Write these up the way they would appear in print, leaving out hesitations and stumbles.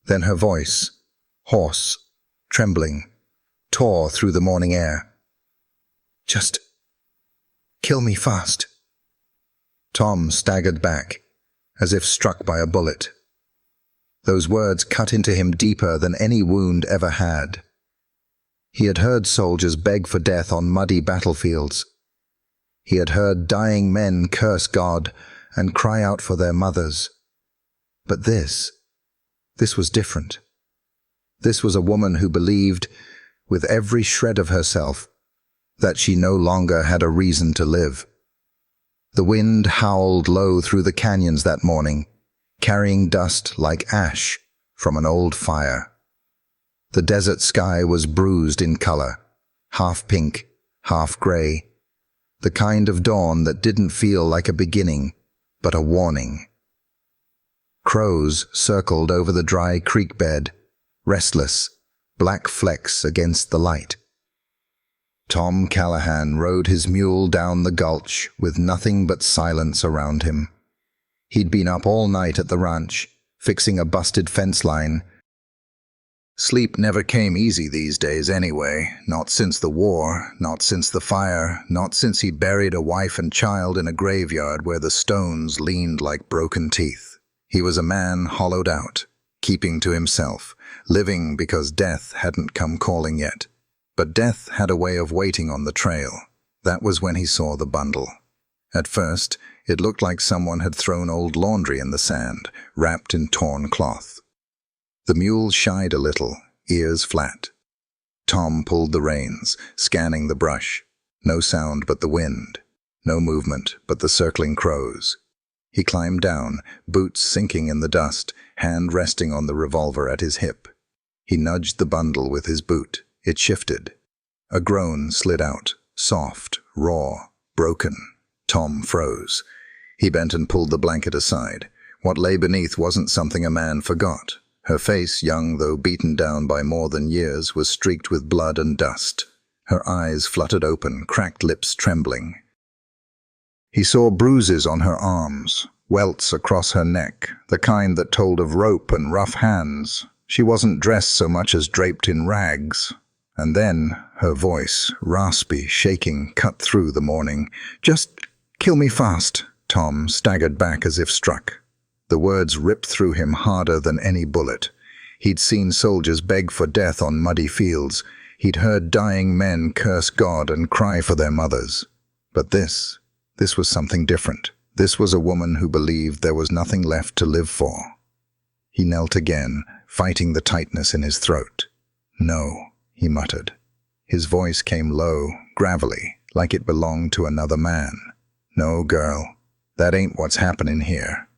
Then her voice, hoarse, trembling, tore through the morning air. "Just kill me fast." Tom staggered back, as if struck by a bullet. Those words cut into him deeper than any wound ever had. He had heard soldiers beg for death on muddy battlefields. He had heard dying men curse God and cry out for their mothers. But this was different. This was a woman who believed, with every shred of herself, that she no longer had a reason to live. The wind howled low through the canyons that morning, carrying dust like ash from an old fire. The desert sky was bruised in color, half pink, half gray, the kind of dawn that didn't feel like a beginning, but a warning. Crows circled over the dry creek bed, restless, black flecks against the light. Tom Callahan rode his mule down the gulch with nothing but silence around him. He'd been up all night at the ranch, fixing a busted fence line. Sleep never came easy these days anyway, not since the war, not since the fire, not since he'd buried a wife and child in a graveyard where the stones leaned like broken teeth. He was a man hollowed out, keeping to himself, living because death hadn't come calling yet. But death had a way of waiting on the trail. That was when he saw the bundle. At first, it looked like someone had thrown old laundry in the sand, wrapped in torn cloth. The mule shied a little, ears flat. Tom pulled the reins, scanning the brush. No sound but the wind. No movement but the circling crows. He climbed down, boots sinking in the dust, hand resting on the revolver at his hip. He nudged the bundle with his boot. It shifted. A groan slid out, soft, raw, broken. Tom froze. He bent and pulled the blanket aside. What lay beneath wasn't something a man forgot. Her face, young though beaten down by more than years, was streaked with blood and dust. Her eyes fluttered open, cracked lips trembling. He saw bruises on her arms, welts across her neck, the kind that told of rope and rough hands. She wasn't dressed so much as draped in rags. And then, her voice, raspy, shaking, cut through the morning. "Just kill me fast." Tom staggered back as if struck. The words ripped through him harder than any bullet. He'd seen soldiers beg for death on muddy fields. He'd heard dying men curse God and cry for their mothers. But this was something different. This was a woman who believed there was nothing left to live for. He knelt again, fighting the tightness in his throat. "No," he muttered. His voice came low, gravelly, like it belonged to another man. "No, girl, that ain't what's happening here."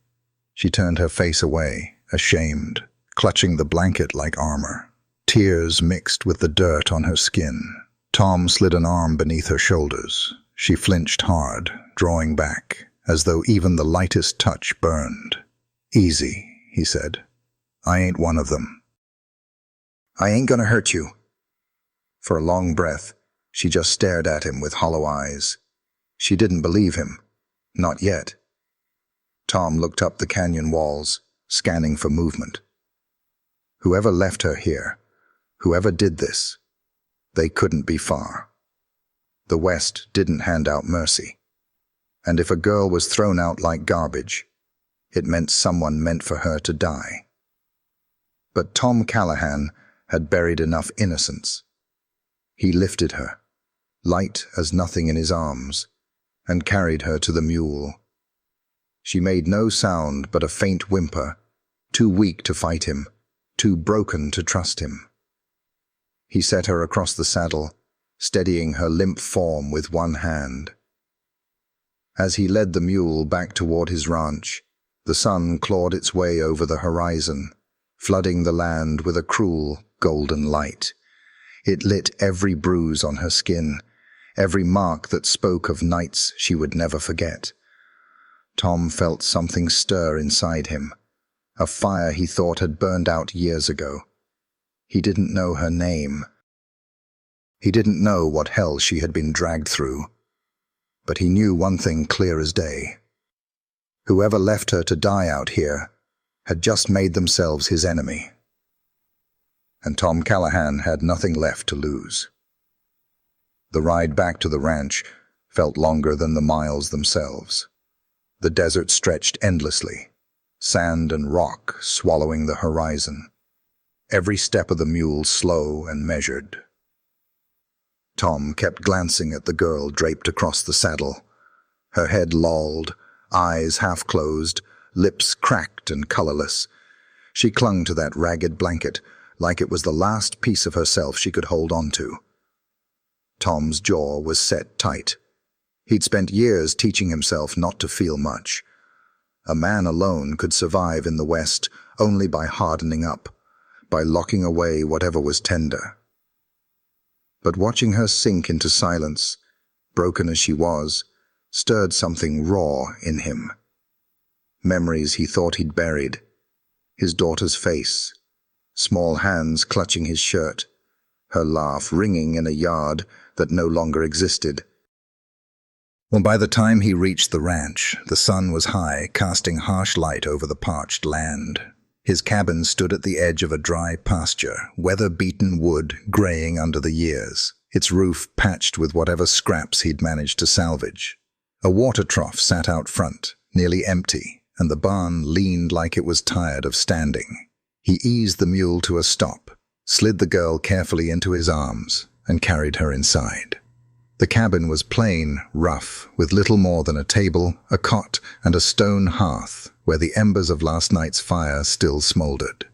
She turned her face away, ashamed, clutching the blanket like armor. Tears mixed with the dirt on her skin. Tom slid an arm beneath her shoulders. She flinched hard, drawing back, as though even the lightest touch burned. "Easy," he said. "I ain't one of them." "I ain't gonna hurt you." For a long breath, she just stared at him with hollow eyes. She didn't believe him. Not yet. Tom looked up the canyon walls, scanning for movement. Whoever left her here, whoever did this, they couldn't be far. The West didn't hand out mercy. And if a girl was thrown out like garbage, it meant someone meant for her to die. But Tom Callahan had buried enough innocence. He lifted her, light as nothing in his arms, and carried her to the mule. She made no sound but a faint whimper, too weak to fight him, too broken to trust him. He set her across the saddle, steadying her limp form with one hand. As he led the mule back toward his ranch, the sun clawed its way over the horizon, flooding the land with a cruel, golden light. It lit every bruise on her skin, every mark that spoke of nights she would never forget. Tom felt something stir inside him, a fire he thought had burned out years ago. He didn't know her name. He didn't know what hell she had been dragged through. But he knew one thing clear as day. Whoever left her to die out here had just made themselves his enemy. and Tom Callahan had nothing left to lose. The ride back to the ranch felt longer than the miles themselves. The desert stretched endlessly, sand and rock swallowing the horizon. Every step of the mule slow and measured. Tom kept glancing at the girl draped across the saddle. Her head lolled, eyes half closed, lips cracked and colorless. She clung to that ragged blanket like it was the last piece of herself she could hold on to. Tom's jaw was set tight. He'd spent years teaching himself not to feel much. A man alone could survive in the West only by hardening up, by locking away whatever was tender. But watching her sink into silence, broken as she was, stirred something raw in him. Memories he thought he'd buried. His daughter's face, small hands clutching his shirt, her laugh ringing in a yard that no longer existed. Well, by the time he reached the ranch, the sun was high, casting harsh light over the parched land. His cabin stood at the edge of a dry pasture, weather-beaten wood graying under the years, its roof patched with whatever scraps he'd managed to salvage. A water trough sat out front, nearly empty, and the barn leaned like it was tired of standing. He eased the mule to a stop, slid the girl carefully into his arms, and carried her inside. The cabin was plain, rough, with little more than a table, a cot, and a stone hearth where the embers of last night's fire still smoldered.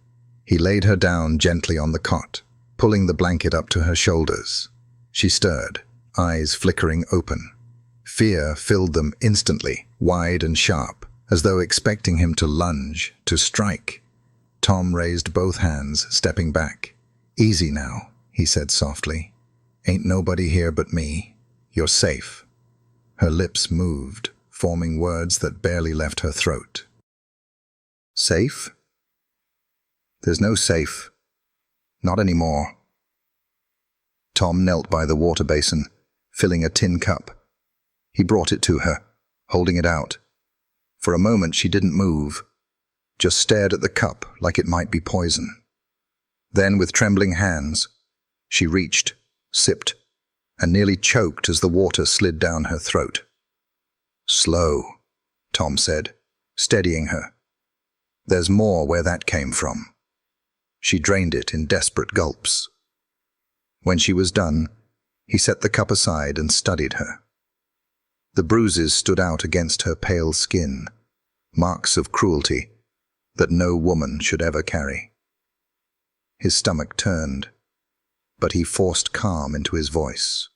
He laid her down gently on the cot, pulling the blanket up to her shoulders. She stirred, eyes flickering open. Fear filled them instantly, wide and sharp, as though expecting him to lunge, to strike. Tom raised both hands, stepping back. "Easy now," he said softly. "Ain't nobody here but me. You're safe." Her lips moved, forming words that barely left her throat. "Safe? There's no safe. Not anymore." Tom knelt by the water basin, filling a tin cup. He brought it to her, holding it out. For a moment she didn't move, just stared at the cup like it might be poison. Then, with trembling hands, she reached, sipped, and nearly choked as the water slid down her throat. "Slow," Tom said, steadying her. "There's more where that came from." She drained it in desperate gulps. When she was done, he set the cup aside and studied her. The bruises stood out against her pale skin, marks of cruelty that no woman should ever carry. His stomach turned, but he forced calm into his voice.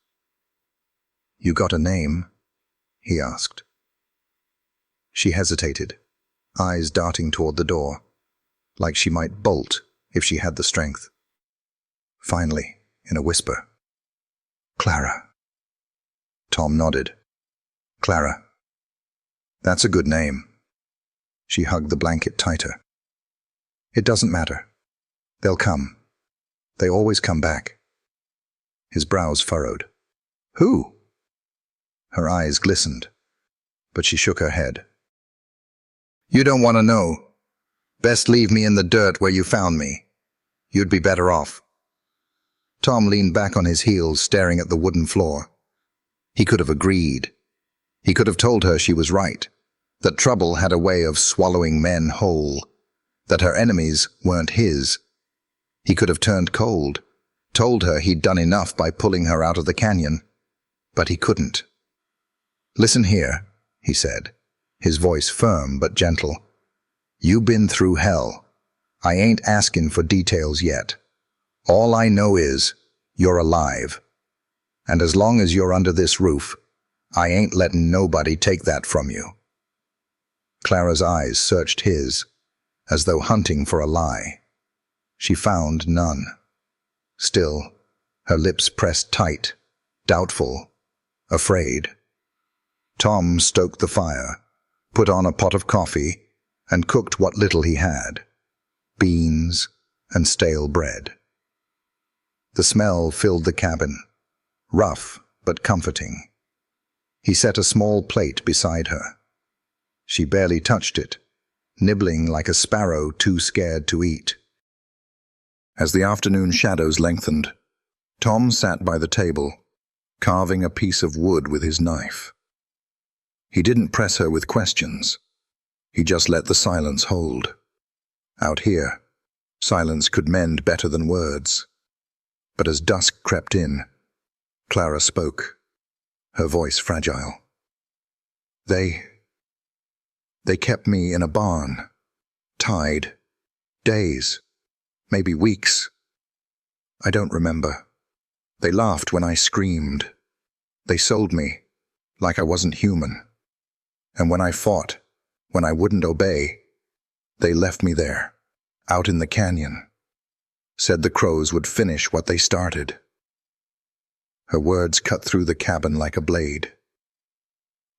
"You got a name?" he asked. She hesitated, eyes darting toward the door, like she might bolt if she had the strength. Finally, in a whisper, "Clara." Tom nodded. "Clara. That's a good name." She hugged the blanket tighter. "It doesn't matter. They'll come. They always come back." His brows furrowed. "Who?" Her eyes glistened, but she shook her head. "You don't want to know. Best leave me in the dirt where you found me. You'd be better off." Tom leaned back on his heels, staring at the wooden floor. He could have agreed. He could have told her she was right, that trouble had a way of swallowing men whole, that her enemies weren't his. He could have turned cold, told her he'd done enough by pulling her out of the canyon, but he couldn't. "Listen here," he said, his voice firm but gentle. "You been through hell. I ain't asking for details yet. All I know is you're alive. And as long as you're under this roof, I ain't letting nobody take that from you." Clara's eyes searched his, as though hunting for a lie. She found none. Still, her lips pressed tight, doubtful, afraid. Tom stoked the fire, put on a pot of coffee, and cooked what little he had, beans and stale bread. The smell filled the cabin, rough but comforting. He set a small plate beside her. She barely touched it, nibbling like a sparrow too scared to eat. As the afternoon shadows lengthened, Tom sat by the table, carving a piece of wood with his knife. He didn't press her with questions. He just let the silence hold. Out here, silence could mend better than words. But as dusk crept in, Clara spoke, her voice fragile. They kept me in a barn, tied, days, maybe weeks. I don't remember. They laughed when I screamed. They sold me, like I wasn't human. And when I fought, when I wouldn't obey, they left me there, out in the canyon. Said the crows would finish what they started. Her words cut through the cabin like a blade.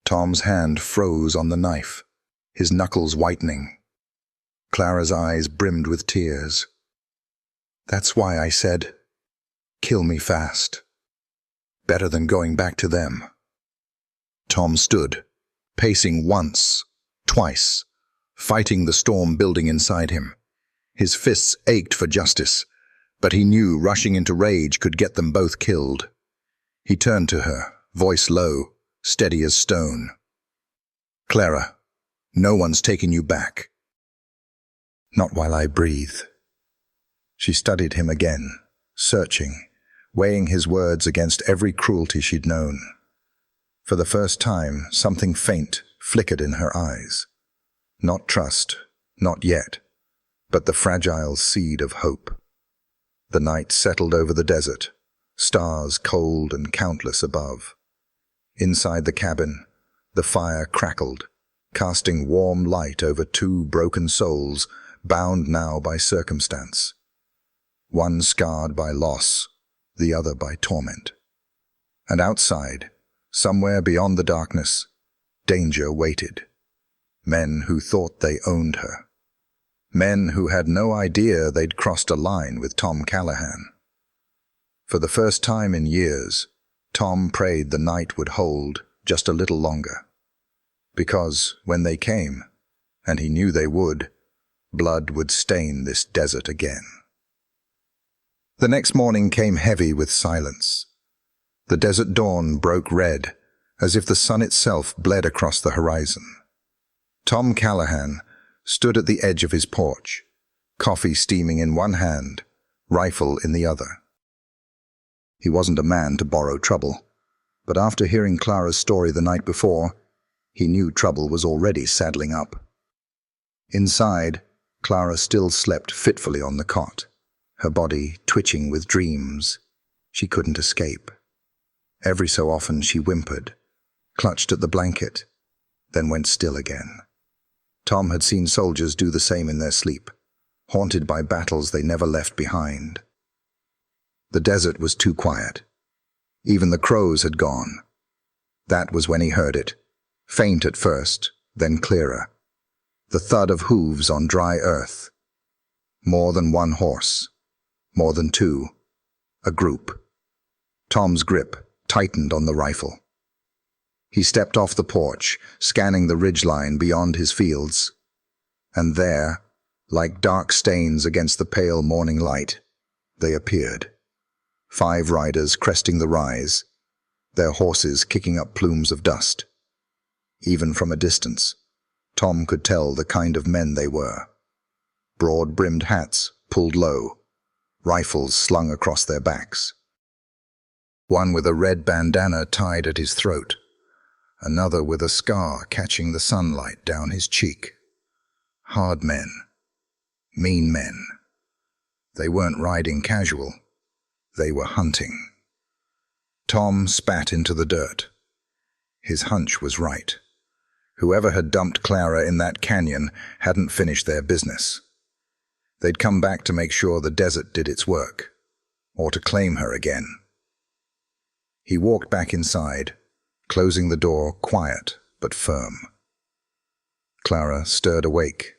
Tom's hand froze on the knife, his knuckles whitening. Clara's eyes brimmed with tears. That's why I said, kill me fast. Better than going back to them. Tom stood, pacing once, twice, fighting the storm building inside him. His fists ached for justice, but he knew rushing into rage could get them both killed. He turned to her, voice low, steady as stone. Clara, no one's taken you back. Not while I breathe. She studied him again, searching, weighing his words against every cruelty she'd known. For the first time, something faint flickered in her eyes. Not trust, not yet, but the fragile seed of hope. The night settled over the desert, stars cold and countless above. Inside the cabin, the fire crackled, casting warm light over two broken souls bound now by circumstance. One scarred by loss, the other by torment. And outside, somewhere beyond the darkness, danger waited. Men who thought they owned her. Men who had no idea they'd crossed a line with Tom Callahan. For the first time in years, Tom prayed the night would hold just a little longer. Because when they came, and he knew they would, blood would stain this desert again. The next morning came heavy with silence. The desert dawn broke red, as if the sun itself bled across the horizon. Tom Callahan stood at the edge of his porch, coffee steaming in one hand, rifle in the other. He wasn't a man to borrow trouble, but after hearing Clara's story the night before, he knew trouble was already saddling up. Inside, Clara still slept fitfully on the cot, her body twitching with dreams she couldn't escape. Every so often she whimpered, clutched at the blanket, then went still again. Tom had seen soldiers do the same in their sleep, haunted by battles they never left behind. The desert was too quiet. Even the crows had gone. That was when he heard it, faint at first, then clearer. The thud of hooves on dry earth. More than one horse. More than two. A group. Tom's grip tightened on the rifle. He stepped off the porch, scanning the ridgeline beyond his fields. And there, like dark stains against the pale morning light, they appeared. 5 riders cresting the rise, their horses kicking up plumes of dust. Even from a distance, Tom could tell the kind of men they were. Broad-brimmed hats pulled low, rifles slung across their backs. One with a red bandana tied at his throat, another with a scar catching the sunlight down his cheek. Hard men. Mean men. They weren't riding casual. They were hunting. Tom spat into the dirt. His hunch was right. Whoever had dumped Clara in that canyon hadn't finished their business. They'd come back to make sure the desert did its work, or to claim her again. He walked back inside, closing the door quiet but firm. Clara stirred awake,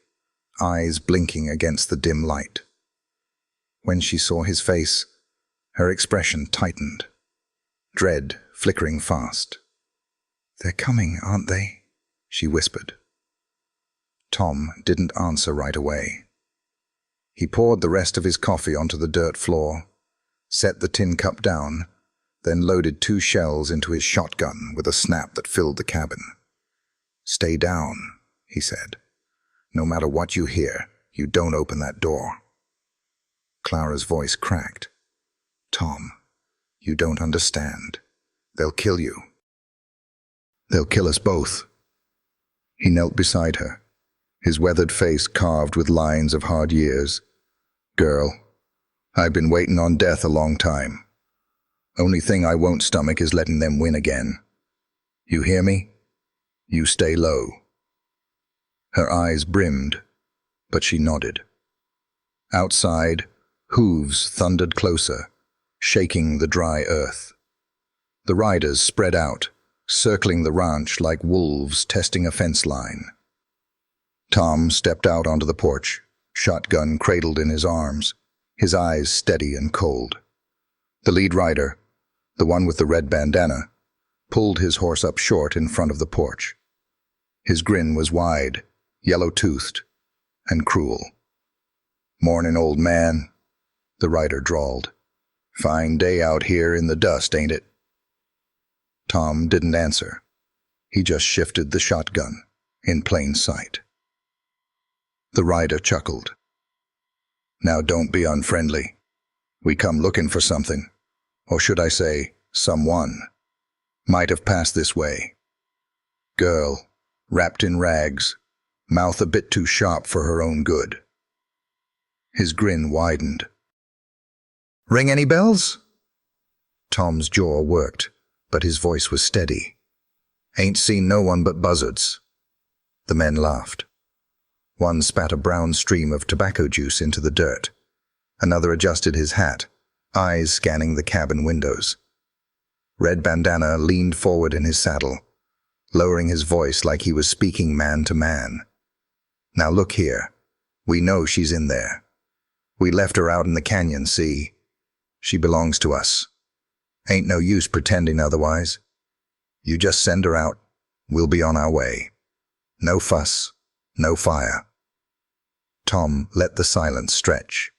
eyes blinking against the dim light. When she saw his face, her expression tightened, dread flickering fast. "They're coming, aren't they?" she whispered. Tom didn't answer right away. He poured the rest of his coffee onto the dirt floor, set the tin cup down, then loaded 2 shells into his shotgun with a snap that filled the cabin. "Stay down," he said. "No matter what you hear, you don't open that door." Clara's voice cracked. "Tom, you don't understand. They'll kill you. They'll kill us both." He knelt beside her, his weathered face carved with lines of hard years. "Girl, I've been waiting on death a long time. Only thing I won't stomach is letting them win again. You hear me? You stay low." Her eyes brimmed, but she nodded. Outside, hooves thundered closer, shaking the dry earth. The riders spread out, circling the ranch like wolves testing a fence line. Tom stepped out onto the porch, shotgun cradled in his arms, his eyes steady and cold. The lead rider, the one with the red bandana, pulled his horse up short in front of the porch. His grin was wide, yellow-toothed, and cruel. "Morning, old man," the rider drawled. "Fine day out here in the dust, ain't it?" Tom didn't answer. He just shifted the shotgun, in plain sight. The rider chuckled. "Now don't be unfriendly. We come looking for something, or should I say, someone. Might have passed this way. Girl, wrapped in rags, mouth a bit too sharp for her own good." His grin widened. "Ring any bells?" Tom's jaw worked, but his voice was steady. "Ain't seen no one but buzzards." The men laughed. One spat a brown stream of tobacco juice into the dirt. Another adjusted his hat, eyes scanning the cabin windows. Red Bandana leaned forward in his saddle, lowering his voice like he was speaking man to man. "Now look here. We know she's in there. We left her out in the canyon, see? She belongs to us. Ain't no use pretending otherwise. You just send her out. We'll be on our way. No fuss, no fire." Tom let the silence stretch.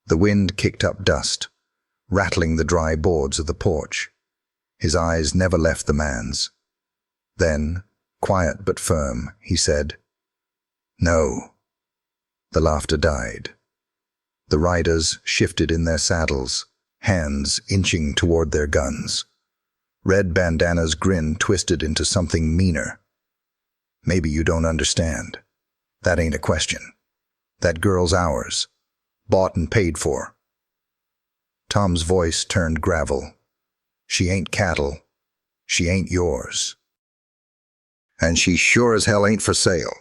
The wind kicked up dust, rattling the dry boards of the porch. His eyes never left the man's. Then, quiet but firm, he said, "No." The laughter died. The riders shifted in their saddles, hands inching toward their guns. Red Bandana's grin twisted into something meaner. "Maybe you don't understand. That ain't a question. That girl's ours. Bought and paid for." Tom's voice turned gravel. "She ain't cattle. She ain't yours." "And she sure as hell ain't for sale,"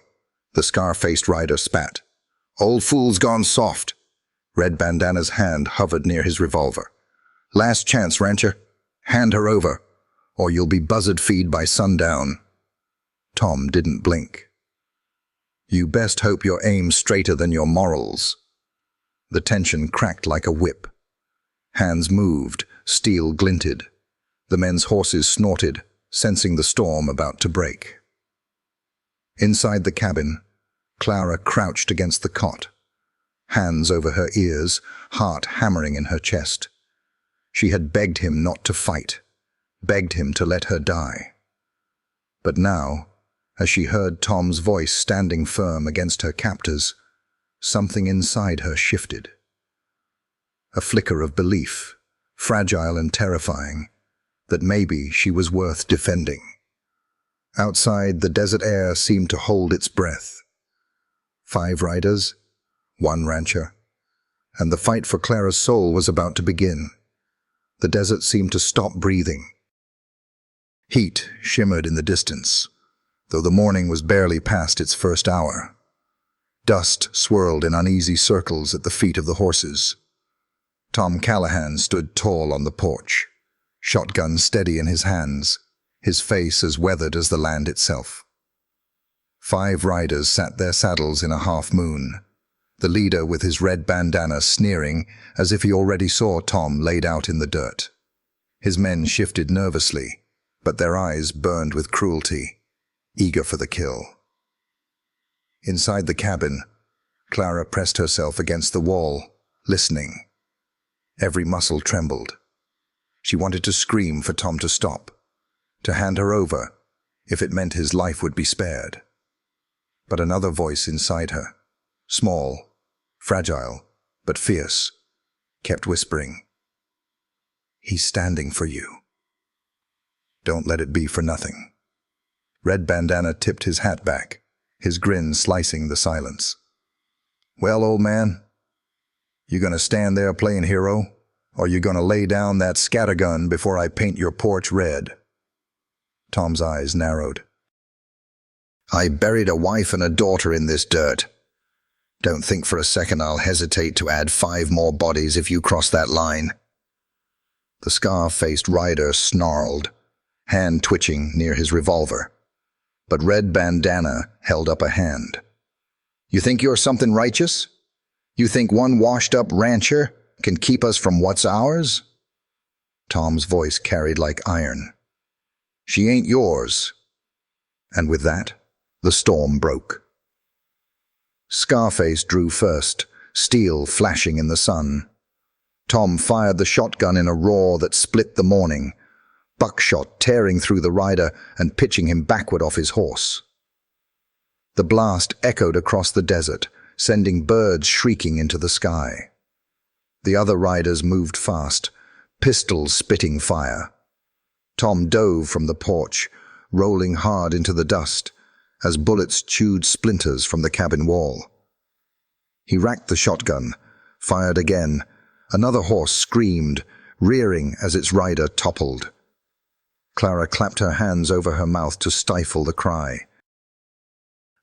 the scar-faced rider spat. "Old fool's gone soft." Red Bandana's hand hovered near his revolver. "Last chance, rancher. Hand her over, or you'll be buzzard-feed by sundown." Tom didn't blink. "You best hope your aim's straighter than your morals." The tension cracked like a whip. Hands moved, steel glinted. The men's horses snorted, sensing the storm about to break. Inside the cabin, Clara crouched against the cot, hands over her ears, heart hammering in her chest. She had begged him not to fight, begged him to let her die. But now, as she heard Tom's voice standing firm against her captors, something inside her shifted. A flicker of belief, fragile and terrifying, that maybe she was worth defending. Outside, the desert air seemed to hold its breath. 5 riders, 1 rancher, and the fight for Clara's soul was about to begin. The desert seemed to stop breathing. Heat shimmered in the distance, though the morning was barely past its first hour. Dust swirled in uneasy circles at the feet of the horses. Tom Callahan stood tall on the porch, shotgun steady in his hands, his face as weathered as the land itself. 5 riders sat their saddles in a half-moon, the leader with his red bandana sneering as if he already saw Tom laid out in the dirt. His men shifted nervously, but their eyes burned with cruelty, eager for the kill. Inside the cabin, Clara pressed herself against the wall, listening. Every muscle trembled. She wanted to scream for Tom to stop, to hand her over, if it meant his life would be spared. But another voice inside her, small, fragile, but fierce, kept whispering, "He's standing for you. Don't let it be for nothing." Red Bandana tipped his hat back, his grin slicing the silence. "Well, old man, you gonna stand there playing hero, or you gonna lay down that scattergun before I paint your porch red?" Tom's eyes narrowed. "I buried a wife and a daughter in this dirt. Don't think for a second I'll hesitate to add 5 more bodies if you cross that line." The scar-faced rider snarled, hand twitching near his revolver. But Red Bandana held up a hand. "You think you're something righteous? You think one washed-up rancher can keep us from what's ours?" Tom's voice carried like iron. "She ain't yours." And with that, the storm broke. Scarface drew first, steel flashing in the sun. Tom fired the shotgun in a roar that split the morning, buckshot tearing through the rider and pitching him backward off his horse. The blast echoed across the desert, sending birds shrieking into the sky. The other riders moved fast, pistols spitting fire. Tom dove from the porch, rolling hard into the dust, as bullets chewed splinters from the cabin wall. He racked the shotgun, fired again. Another horse screamed, rearing as its rider toppled. Clara clapped her hands over her mouth to stifle the cry.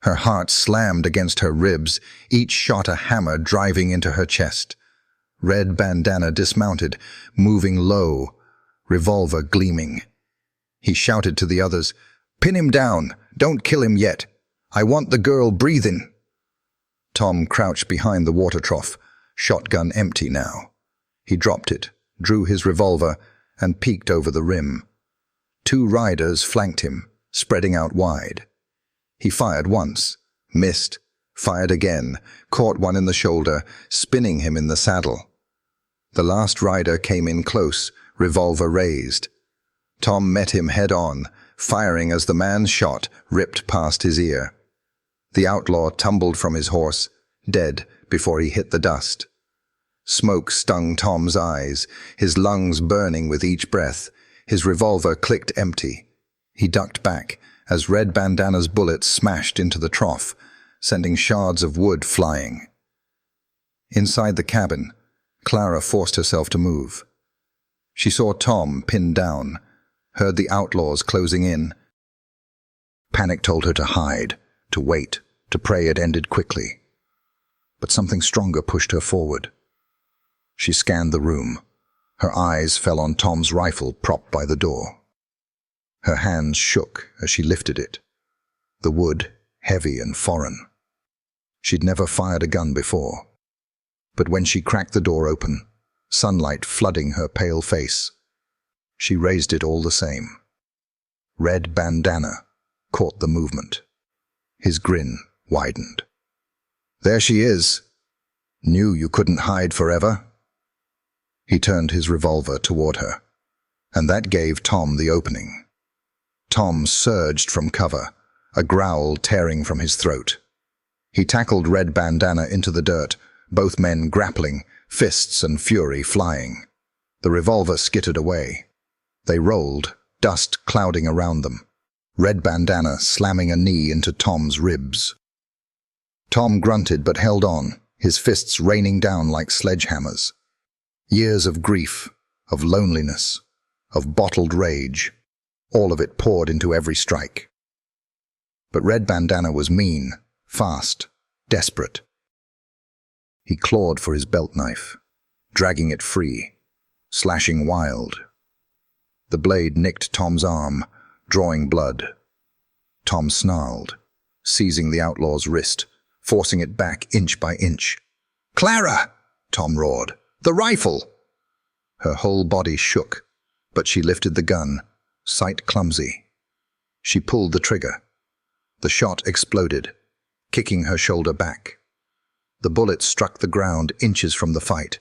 Her heart slammed against her ribs, each shot a hammer driving into her chest. Red Bandana dismounted, moving low, revolver gleaming. He shouted to the others, "Pin him down! Don't kill him yet! I want the girl breathing!" Tom crouched behind the water trough, shotgun empty now. He dropped it, drew his revolver, and peeked over the rim. 2 riders flanked him, spreading out wide. He fired once, missed, fired again, caught one in the shoulder, spinning him in the saddle. The last rider came in close, revolver raised. Tom met him head-on, firing as the man's shot ripped past his ear. The outlaw tumbled from his horse, dead before he hit the dust. Smoke stung Tom's eyes, his lungs burning with each breath. His revolver clicked empty. He ducked back as Red Bandana's bullets smashed into the trough, sending shards of wood flying. Inside the cabin, Clara forced herself to move. She saw Tom pinned down, heard the outlaws closing in. Panic told her to hide, to wait, to pray it ended quickly. But something stronger pushed her forward. She scanned the room. Her eyes fell on Tom's rifle propped by the door. Her hands shook as she lifted it, the wood heavy and foreign. She'd never fired a gun before. But when she cracked the door open, sunlight flooding her pale face, she raised it all the same. Red Bandana caught the movement. His grin widened. "There she is. Knew you couldn't hide forever." He turned his revolver toward her, and that gave Tom the opening. Tom surged from cover, a growl tearing from his throat. He tackled Red Bandana into the dirt, both men grappling, fists and fury flying. The revolver skittered away. They rolled, dust clouding around them. Red Bandana slamming a knee into Tom's ribs. Tom grunted but held on, his fists raining down like sledgehammers. Years of grief, of loneliness, of bottled rage, all of it poured into every strike. But Red Bandana was mean, fast, desperate. He clawed for his belt knife, dragging it free, slashing wild. The blade nicked Tom's arm, drawing blood. Tom snarled, seizing the outlaw's wrist, forcing it back inch by inch. "Clara!" Tom roared. "The rifle!" Her whole body shook, but she lifted the gun, sight clumsy. She pulled the trigger. The shot exploded, kicking her shoulder back. The bullet struck the ground inches from the fight,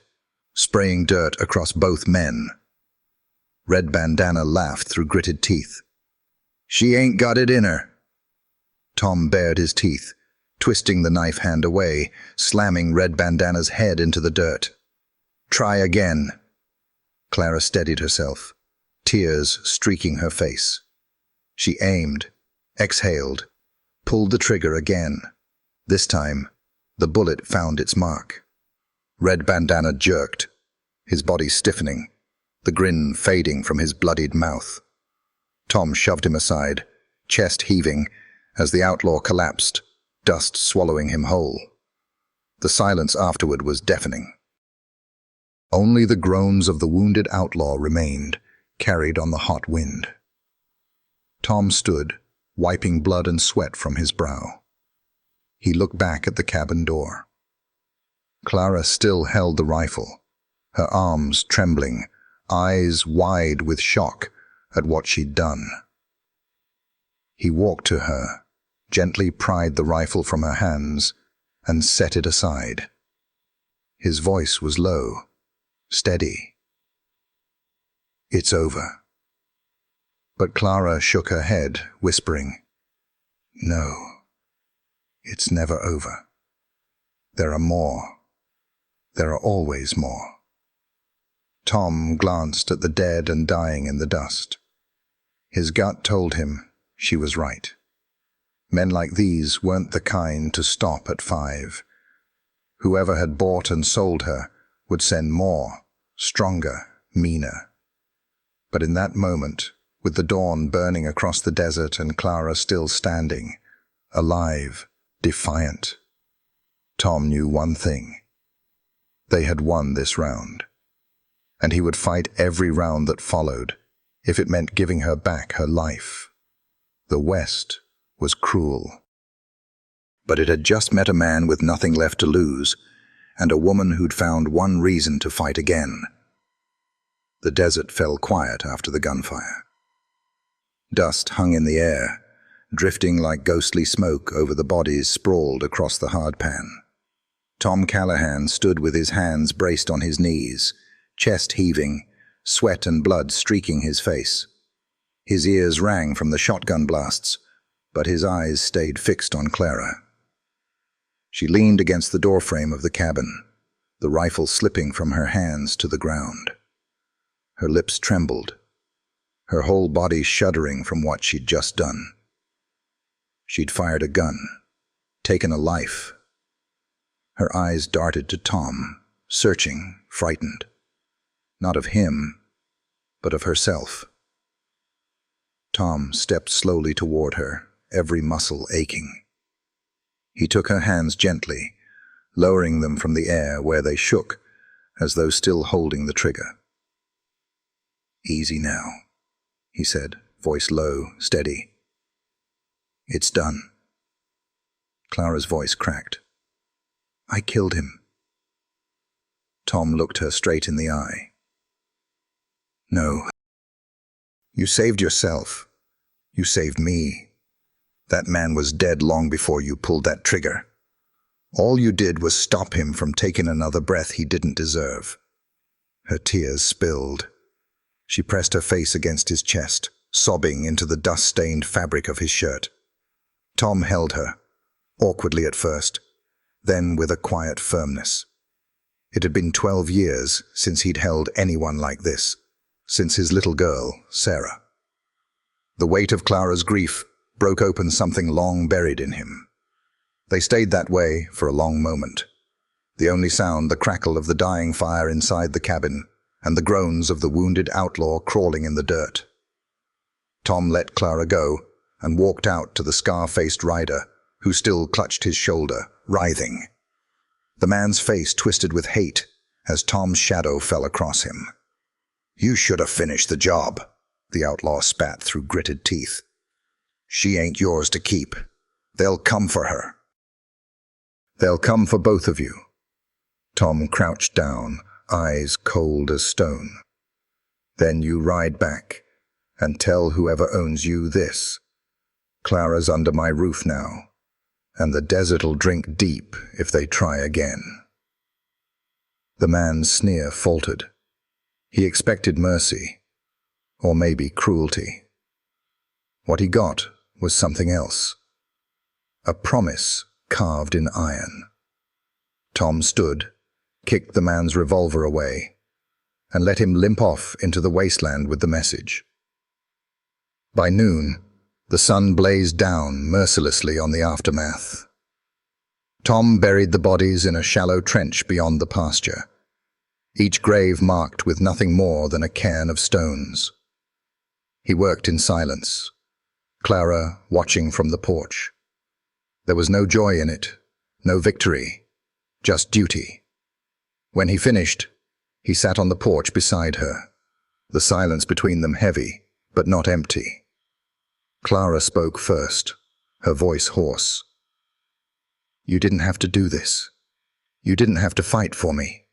spraying dirt across both men. Red Bandana laughed through gritted teeth. "She ain't got it in her." Tom bared his teeth, twisting the knife hand away, slamming Red Bandana's head into the dirt. "Try again." Clara steadied herself, tears streaking her face. She aimed, exhaled, pulled the trigger again. This time, the bullet found its mark. Red Bandana jerked, his body stiffening, the grin fading from his bloodied mouth. Tom shoved him aside, chest heaving, as the outlaw collapsed, dust swallowing him whole. The silence afterward was deafening. Only the groans of the wounded outlaw remained, carried on the hot wind. Tom stood, wiping blood and sweat from his brow. He looked back at the cabin door. Clara still held the rifle, her arms trembling, eyes wide with shock at what she'd done. He walked to her, gently pried the rifle from her hands, and set it aside. His voice was low, steady. "It's over." But Clara shook her head, whispering, "No, it's never over. There are more. There are always more." Tom glanced at the dead and dying in the dust. His gut told him she was right. Men like these weren't the kind to stop at 5. Whoever had bought and sold her would send more, stronger, meaner. But in that moment, with the dawn burning across the desert and Clara still standing, alive, defiant, Tom knew one thing. They had won this round. And he would fight every round that followed, if it meant giving her back her life. The West was cruel. But it had just met a man with nothing left to lose, and a woman who'd found one reason to fight again. The desert fell quiet after the gunfire. Dust hung in the air, drifting like ghostly smoke over the bodies sprawled across the hardpan. Tom Callahan stood with his hands braced on his knees, chest heaving, sweat and blood streaking his face. His ears rang from the shotgun blasts, but his eyes stayed fixed on Clara. She leaned against the doorframe of the cabin, the rifle slipping from her hands to the ground. Her lips trembled, her whole body shuddering from what she'd just done. She'd fired a gun, taken a life. Her eyes darted to Tom, searching, frightened. Not of him, but of herself. Tom stepped slowly toward her, every muscle aching. He took her hands gently, lowering them from the air where they shook, as though still holding the trigger. "Easy now," he said, voice low, steady. "It's done." Clara's voice cracked. "I killed him." Tom looked her straight in the eye. "No. You saved yourself. You saved me. That man was dead long before you pulled that trigger. All you did was stop him from taking another breath he didn't deserve." Her tears spilled. She pressed her face against his chest, sobbing into the dust-stained fabric of his shirt. Tom held her, awkwardly at first, then with a quiet firmness. It had been 12 years since he'd held anyone like this, since his little girl, Sarah. The weight of Clara's grief broke open something long buried in him. They stayed that way for a long moment. The only sound the crackle of the dying fire inside the cabin and the groans of the wounded outlaw crawling in the dirt. Tom let Clara go and walked out to the scar-faced rider, who still clutched his shoulder, writhing. The man's face twisted with hate as Tom's shadow fell across him. "You should have finished the job," the outlaw spat through gritted teeth. "She ain't yours to keep. They'll come for her." "They'll come for both of you." Tom crouched down, eyes cold as stone. "Then you ride back and tell whoever owns you this. Clara's under my roof now, and the desert'll drink deep if they try again." The man's sneer faltered. He expected mercy, or maybe cruelty. What he got was something else. A promise carved in iron. Tom stood, kicked the man's revolver away, and let him limp off into the wasteland with the message. By noon, the sun blazed down mercilessly on the aftermath. Tom buried the bodies in a shallow trench beyond the pasture, each grave marked with nothing more than a cairn of stones. He worked in silence, Clara watching from the porch. There was no joy in it, no victory, just duty. When he finished, he sat on the porch beside her, the silence between them heavy, but not empty. Clara spoke first, her voice hoarse. "You didn't have to do this. You didn't have to fight for me."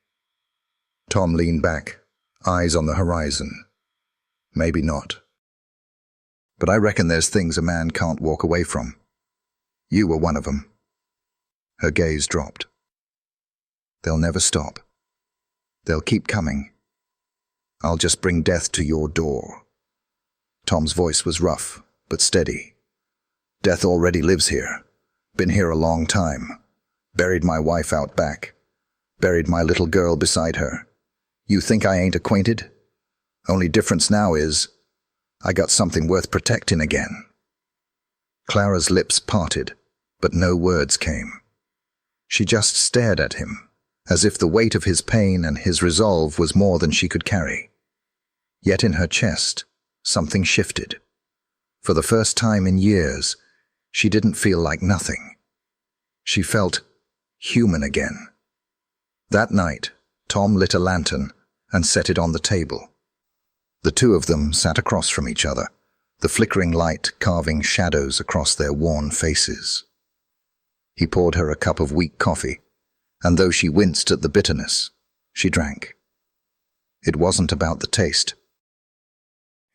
Tom leaned back, eyes on the horizon. "Maybe not. But I reckon there's things a man can't walk away from. You were one of them." Her gaze dropped. "They'll never stop. They'll keep coming. I'll just bring death to your door." Tom's voice was rough, but steady. "Death already lives here. Been here a long time. Buried my wife out back. Buried my little girl beside her. You think I ain't acquainted? Only difference now is, I got something worth protecting again." Clara's lips parted, but no words came. She just stared at him, as if the weight of his pain and his resolve was more than she could carry. Yet in her chest, something shifted. For the first time in years, she didn't feel like nothing. She felt human again. That night, Tom lit a lantern and set it on the table. The two of them sat across from each other, the flickering light carving shadows across their worn faces. He poured her a cup of weak coffee, and though she winced at the bitterness, she drank. It wasn't about the taste.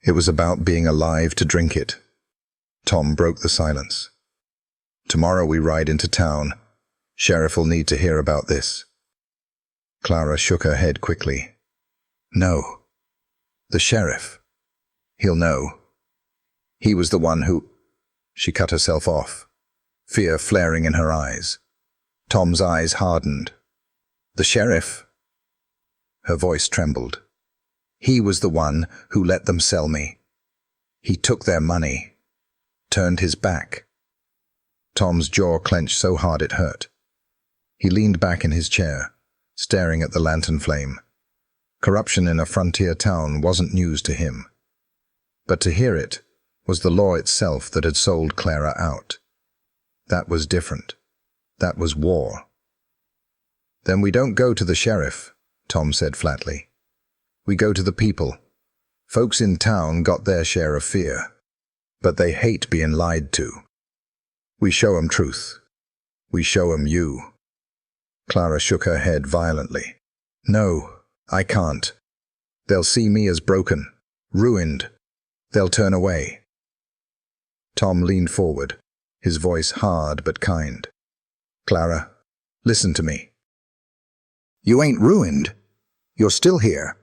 It was about being alive to drink it. Tom broke the silence. "Tomorrow we ride into town. Sheriff will need to hear about this." Clara shook her head quickly. "No. The sheriff. He'll know. He was the one who—" She cut herself off, fear flaring in her eyes. Tom's eyes hardened. "The sheriff?" Her voice trembled. "He was the one who let them sell me. He took their money. Turned his back." Tom's jaw clenched so hard it hurt. He leaned back in his chair, staring at the lantern flame. Corruption in a frontier town wasn't news to him. But to hear it was the law itself that had sold Clara out. That was different. That was war. "Then we don't go to the sheriff," Tom said flatly. "We go to the people. Folks in town got their share of fear, but they hate being lied to. We show 'em truth. We show 'em you." Clara shook her head violently. "No, I can't. They'll see me as broken, ruined. They'll turn away." Tom leaned forward, his voice hard but kind. "Clara, listen to me. You ain't ruined. You're still here.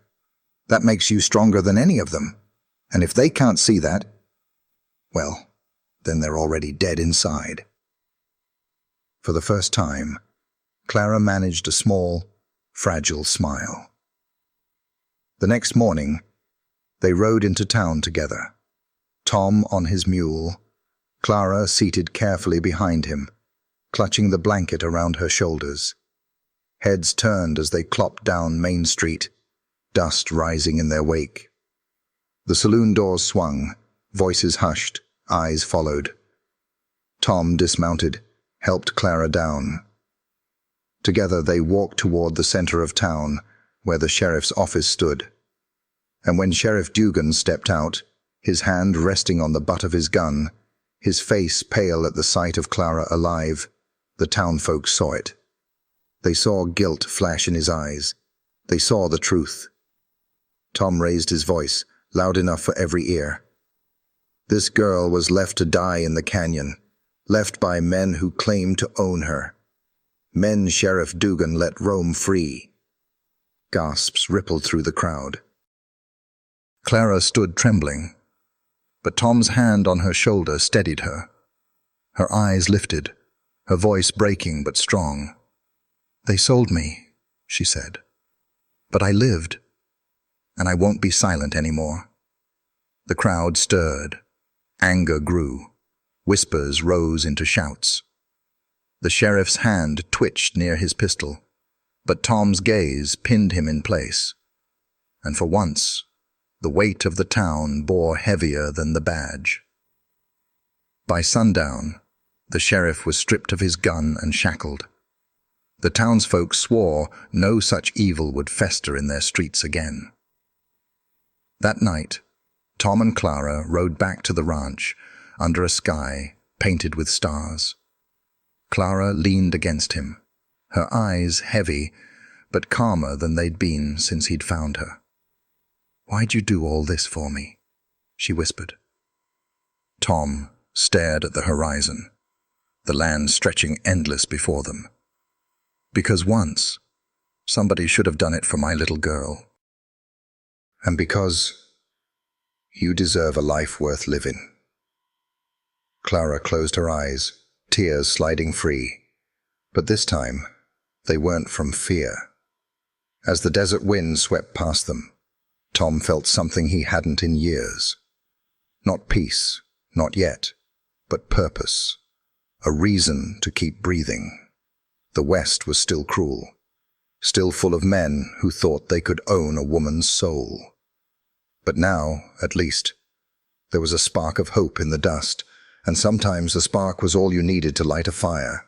That makes you stronger than any of them. And if they can't see that, well, then they're already dead inside." For the first time, Clara managed a small, fragile smile. The next morning, they rode into town together. Tom on his mule, Clara seated carefully behind him, clutching the blanket around her shoulders. Heads turned as they clopped down Main Street, dust rising in their wake. The saloon doors swung, voices hushed, eyes followed. Tom dismounted, helped Clara down. Together they walked toward the center of town, where the sheriff's office stood. And when Sheriff Dugan stepped out, his hand resting on the butt of his gun, his face pale at the sight of Clara alive, the townfolk saw it. They saw guilt flash in his eyes. They saw the truth. Tom raised his voice, loud enough for every ear. "This girl was left to die in the canyon. left by men who claimed to own her. Men Sheriff Dugan let roam free. Gasps rippled through the crowd. Clara stood trembling, but Tom's hand on her shoulder steadied her. Her eyes lifted, her voice breaking but strong. "They sold me," she said. "But I lived, and I won't be silent anymore." The crowd stirred. Anger grew. Whispers rose into shouts. The sheriff's hand twitched near his pistol, but Tom's gaze pinned him in place. And for once, the weight of the town bore heavier than the badge. By sundown, the sheriff was stripped of his gun and shackled. The townsfolk swore no such evil would fester in their streets again. That night, Tom and Clara rode back to the ranch under a sky painted with stars. Clara leaned against him, her eyes heavy but calmer than they'd been since he'd found her. "Why'd you do all this for me?" she whispered. Tom stared at the horizon, the land stretching endless before them. "Because once, somebody should have done it for my little girl. And because you deserve a life worth living." Clara closed her eyes, tears sliding free. But this time, they weren't from fear. As the desert wind swept past them, Tom felt something he hadn't in years. Not peace, not yet, but purpose. A reason to keep breathing. The West was still cruel, still full of men who thought they could own a woman's soul. But now, at least, there was a spark of hope in the dust, and sometimes a spark was all you needed to light a fire.